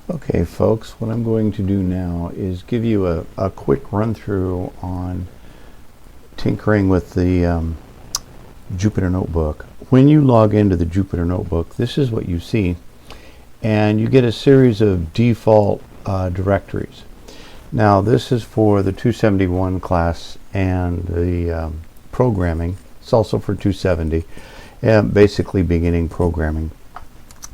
Okay folks, what I'm going to do now is give you a quick run through on tinkering with the Jupyter Notebook. When you log into the Jupyter Notebook, this is what you see, and you get a series of default directories. Now this is for the 271 class and the programming. It's also for 270, and basically beginning programming.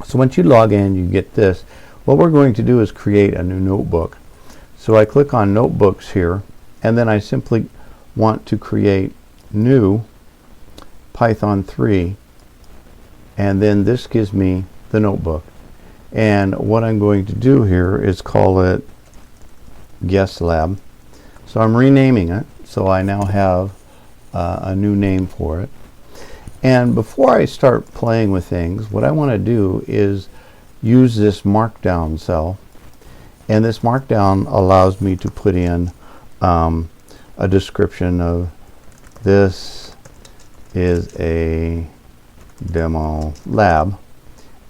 So once you log in, you get this. What we're going to do is create a new notebook. So I click on notebooks here, and then I simply want to create new Python3, and then this gives me the notebook. And what I'm going to do here is call it Guest Lab. So I'm renaming it, so I now have a new name for it. And before I start playing with things, what I want to do is use this markdown cell, and this markdown allows me to put in a description of this is a demo lab,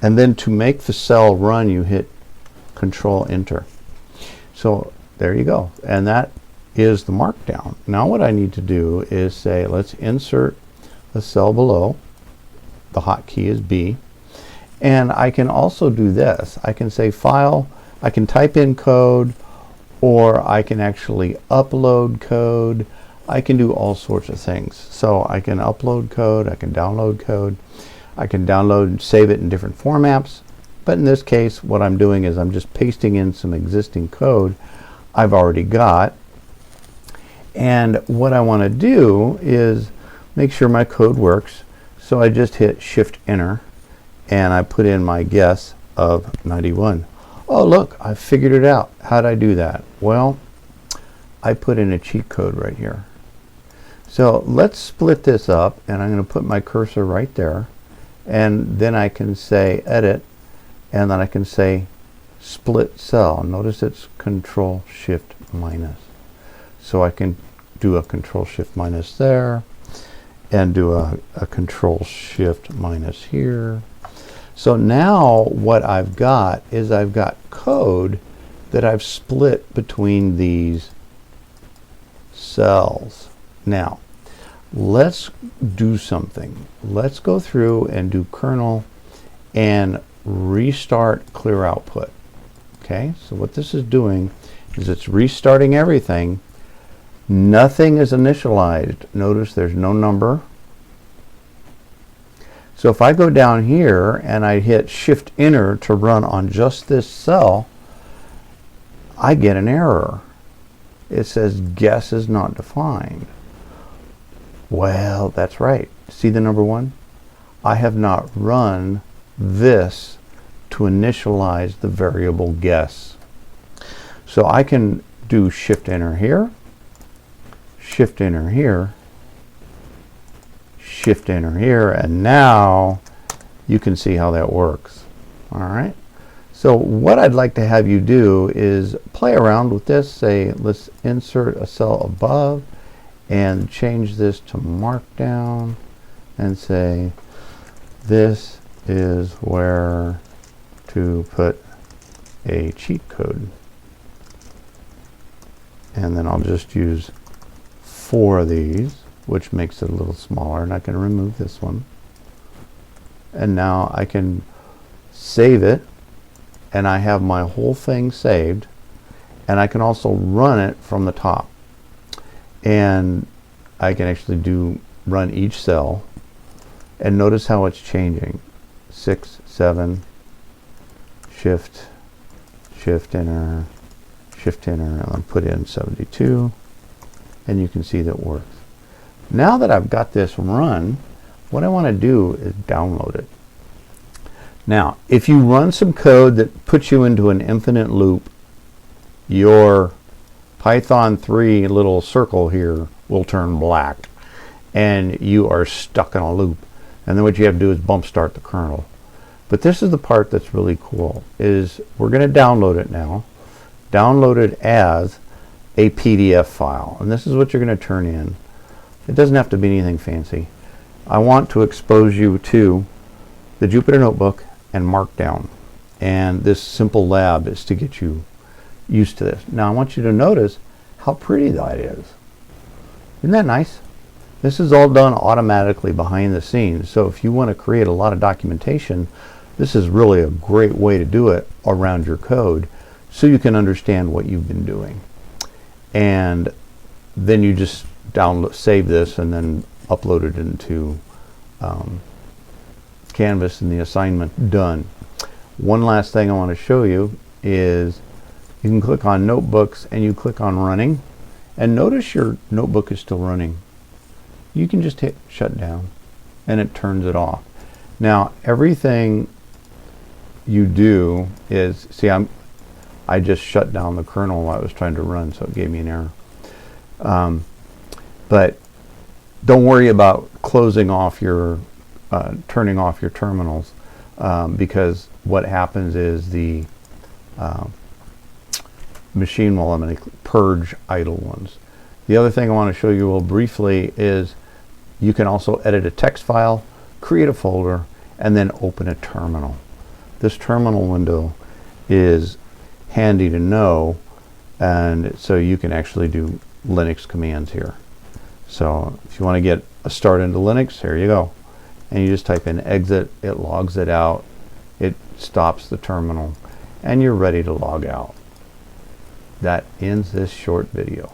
and then to make the cell run you hit Control Enter. So there you go, and that is the markdown. Now what I need to do is say let's insert the cell below. The hotkey is B. And I can also do this. I can say file, I can type in code, or I can actually upload code. I can do all sorts of things. So I can upload code, I can download code, I can download and save it in different formats. But in this case, what I'm doing is I'm just pasting in some existing code I've already got. And what I want to do is make sure my code works. So I just hit Shift Enter, and I put in my guess of 91. Oh look, I figured it out. How'd I do that? Well, I put in a cheat code right here. So let's split this up, and I'm going to put my cursor right there, and then I can say edit, and then I can say split cell. Notice it's Control Shift minus. So I can do a Control Shift minus there, and do a Control Shift minus here. So now what I've got is I've got code that I've split between these cells. Now let's do something. Let's go through and do kernel and restart clear output. Okay, so what this is doing is it's restarting everything. Nothing is initialized. Notice there's no number. So if I go down here and I hit Shift Enter to run on just this cell, I get an error. It says guess is not defined. Well, that's right. See the number 1? I have not run this to initialize the variable guess. So I can do Shift Enter here, Shift Enter here, Shift Enter here, and now you can see how that works. Alright, so what I'd like to have you do is play around with this. Say let's insert a cell above and change this to markdown, and say this is where to put a cheat code, and then I'll just use 4 of these, which makes it a little smaller, and I can remove this one, and now I can save it, and I have my whole thing saved, and I can also run it from the top, and I can actually run each cell, and notice how it's changing. 6, 7, Shift Enter, Shift Enter, and I'll put in 72, and you can see that it works. Now that I've got this run, what I want to do is download it. Now, if you run some code that puts you into an infinite loop, your Python3 little circle here will turn black, and you are stuck in a loop. And then what you have to do is bump start the kernel. But this is the part that's really cool, is we're going to download it now. Download it as a PDF file, and this is what you're going to turn in. It doesn't have to be anything fancy. I want to expose you to the Jupyter Notebook and Markdown. And this simple lab is to get you used to this. Now I want you to notice how pretty that is. Isn't that nice? This is all done automatically behind the scenes. So if you want to create a lot of documentation, this is really a great way to do it around your code so you can understand what you've been doing. And then you just save this and then upload it into Canvas, and the assignment done. One last thing I want to show you is you can click on Notebooks and you click on Running, and notice your notebook is still running. You can just hit Shut Down and it turns it off. Now everything you do is, see, I just shut down the kernel while I was trying to run, so it gave me an error. But don't worry about closing off your turning off your terminals, because what happens is the machine will automatically purge idle ones. The other thing I want to show you real briefly is you can also edit a text file, create a folder, and then open a terminal. This terminal window is handy to know, and so you can actually do Linux commands here. So if you want to get a start into Linux, here you go. And you just type in exit, it logs it out, it stops the terminal, and you're ready to log out. That ends this short video.